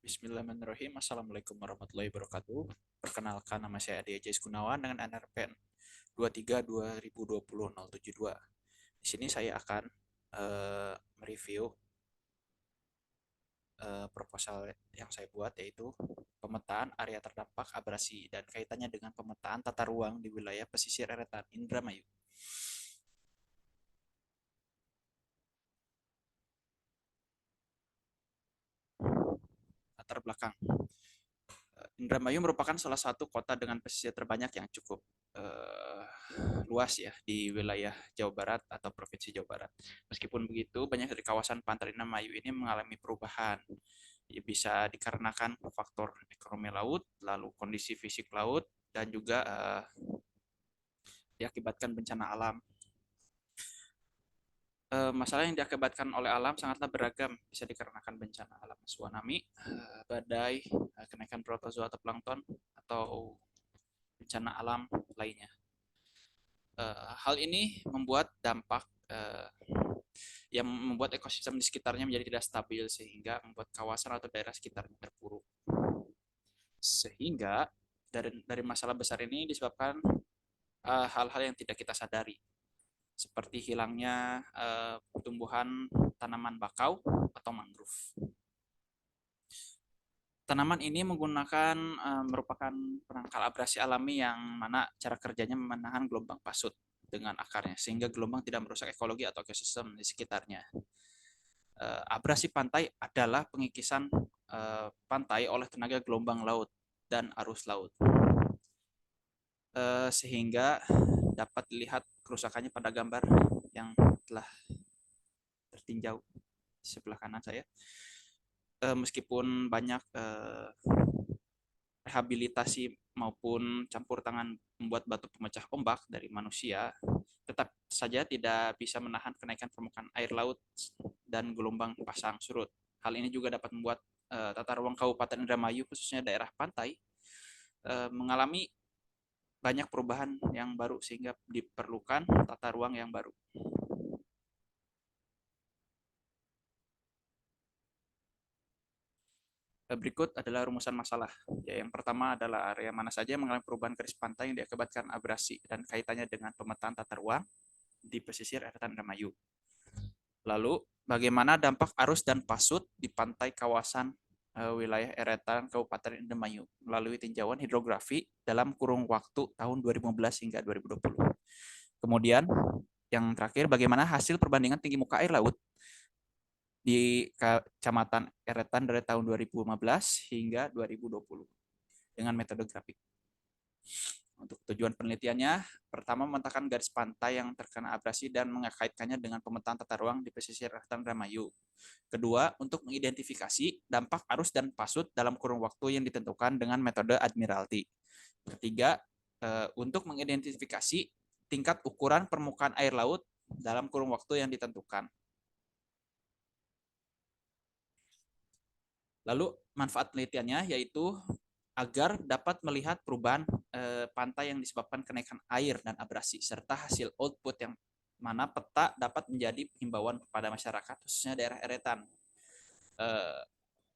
Bismillahirrahmanirrahim. Assalamualaikum warahmatullahi wabarakatuh. Perkenalkan, nama saya Adi Ajais Gunawan dengan NRPN 23/2020-072. Di sini saya akan mereview proposal yang saya buat, yaitu pemetaan area terdampak abrasi dan kaitannya dengan pemetaan tata ruang di wilayah pesisir eretan Indramayu. Latar belakang. Indramayu merupakan salah satu kota dengan pesisir terbanyak yang cukup uh, luas ya di wilayah Jawa Barat atau Provinsi Jawa Barat. Meskipun begitu, banyak dari kawasan pantai Indramayu ini mengalami perubahan. Ya, bisa dikarenakan faktor ekonomi laut, lalu kondisi fisik laut, dan juga diakibatkan bencana alam. Masalah yang diakibatkan oleh alam sangatlah beragam, bisa dikarenakan bencana alam tsunami, badai, kenaikan protozoa atau plankton, atau bencana alam lainnya. Hal ini membuat dampak yang membuat ekosistem di sekitarnya menjadi tidak stabil, sehingga membuat kawasan atau daerah sekitarnya terpuruk. Sehingga dari masalah besar ini disebabkan hal-hal yang tidak kita sadari, seperti hilangnya tumbuhan tanaman bakau atau mangrove. Tanaman ini merupakan penangkal abrasi alami yang mana cara kerjanya menahan gelombang pasut dengan akarnya, sehingga gelombang tidak merusak ekologi atau ekosistem di sekitarnya. Abrasi pantai adalah pengikisan pantai oleh tenaga gelombang laut dan arus laut, sehingga dapat dilihat kerusakannya pada gambar yang telah tertinjau di sebelah kanan saya. Meskipun banyak rehabilitasi maupun campur tangan membuat batu pemecah ombak dari manusia, tetap saja tidak bisa menahan kenaikan permukaan air laut dan gelombang pasang surut. Hal ini juga dapat membuat tata ruang Kabupaten Indramayu, khususnya daerah pantai, mengalami banyak perubahan yang baru, sehingga diperlukan tata ruang yang baru. Berikut adalah rumusan masalah. Ya, yang pertama adalah area mana saja mengalami perubahan garis pantai yang diakibatkan abrasi dan kaitannya dengan pemetaan tata ruang di pesisir eretan Indramayu. Lalu, bagaimana dampak arus dan pasut di pantai kawasan wilayah eretan Kabupaten Indramayu melalui tinjauan hidrografi dalam kurun waktu tahun 2015 hingga 2020. Kemudian, yang terakhir, bagaimana hasil perbandingan tinggi muka air laut di Kecamatan Eretan dari tahun 2015 hingga 2020 dengan metode grafik. Untuk tujuan penelitiannya, pertama memetakan garis pantai yang terkena abrasi dan mengkaitkannya dengan pemetaan tata ruang di pesisir Eretan Indramayu. Kedua, untuk mengidentifikasi dampak arus dan pasut dalam kurun waktu yang ditentukan dengan metode Admiralty. Ketiga, untuk mengidentifikasi tingkat ukuran permukaan air laut dalam kurun waktu yang ditentukan. Lalu manfaat penelitiannya yaitu agar dapat melihat perubahan pantai yang disebabkan kenaikan air dan abrasi, serta hasil output yang mana peta dapat menjadi himbauan kepada masyarakat, khususnya daerah eretan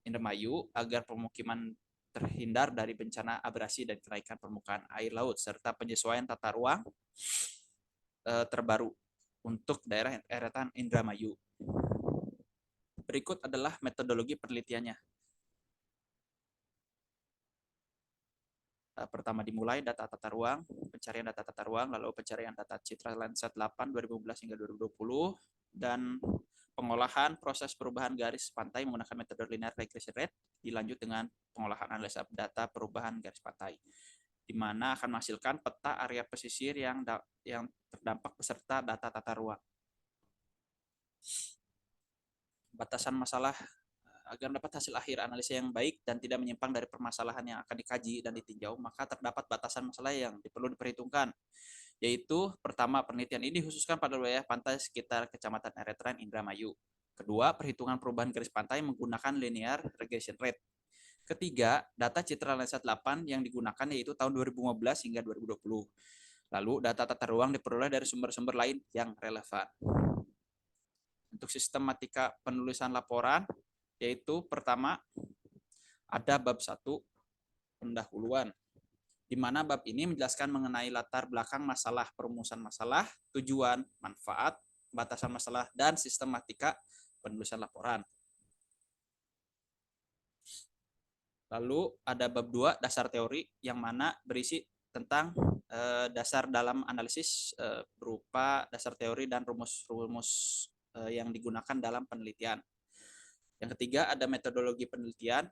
Indramayu, agar pemukiman terhindar dari bencana abrasi dan kenaikan permukaan air laut, serta penyesuaian tata ruang terbaru untuk daerah eretan Indramayu. Berikut adalah metodologi penelitiannya. Pertama dimulai data tata ruang, pencarian data tata ruang, lalu pencarian data citra Landsat 8 2015 hingga 2020, dan pengolahan proses perubahan garis pantai menggunakan metode linear regression rate, dilanjut dengan pengolahan analisa data perubahan garis pantai, di mana akan menghasilkan peta area pesisir yang terdampak beserta data tata ruang. Batasan masalah. Agar dapat hasil akhir analisa yang baik dan tidak menyimpang dari permasalahan yang akan dikaji dan ditinjau, maka terdapat batasan masalah yang perlu diperhitungkan, yaitu pertama, penelitian ini dikhususkan pada wilayah pantai sekitar Kecamatan Eretan Indramayu. Kedua, perhitungan perubahan garis pantai menggunakan linear regression rate. Ketiga, data citra Landsat 8 yang digunakan yaitu tahun 2015 hingga 2020. Lalu, data tata ruang diperoleh dari sumber-sumber lain yang relevan. Untuk sistematika penulisan laporan, yaitu pertama, ada bab 1 pendahuluan, di mana bab ini menjelaskan mengenai latar belakang masalah, perumusan masalah, tujuan, manfaat, batasan masalah, dan sistematika penulisan laporan. Lalu ada bab 2 dasar teori, yang mana berisi tentang dasar dalam analisis berupa dasar teori dan rumus-rumus yang digunakan dalam penelitian. Yang ketiga ada metodologi penelitian,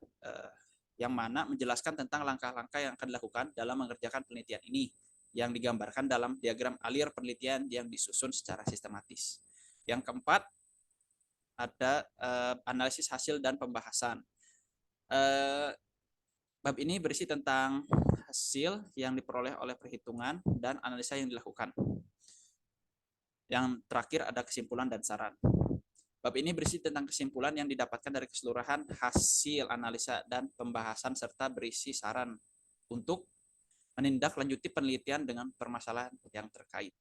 yang mana menjelaskan tentang langkah-langkah yang akan dilakukan dalam mengerjakan penelitian ini, yang digambarkan dalam diagram alir penelitian yang disusun secara sistematis. Yang keempat ada analisis hasil dan pembahasan. Bab ini berisi tentang hasil yang diperoleh oleh perhitungan dan analisa yang dilakukan. Yang terakhir ada kesimpulan dan saran. Bab ini berisi tentang kesimpulan yang didapatkan dari keseluruhan hasil analisa dan pembahasan serta berisi saran untuk menindaklanjuti penelitian dengan permasalahan yang terkait.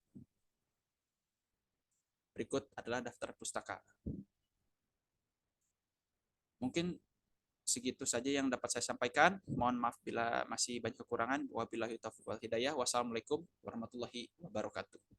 Berikut adalah daftar pustaka. Mungkin segitu saja yang dapat saya sampaikan. Mohon maaf bila masih banyak kekurangan. Wabillahi taufiq wal hidayah. Wassalamualaikum warahmatullahi wabarakatuh.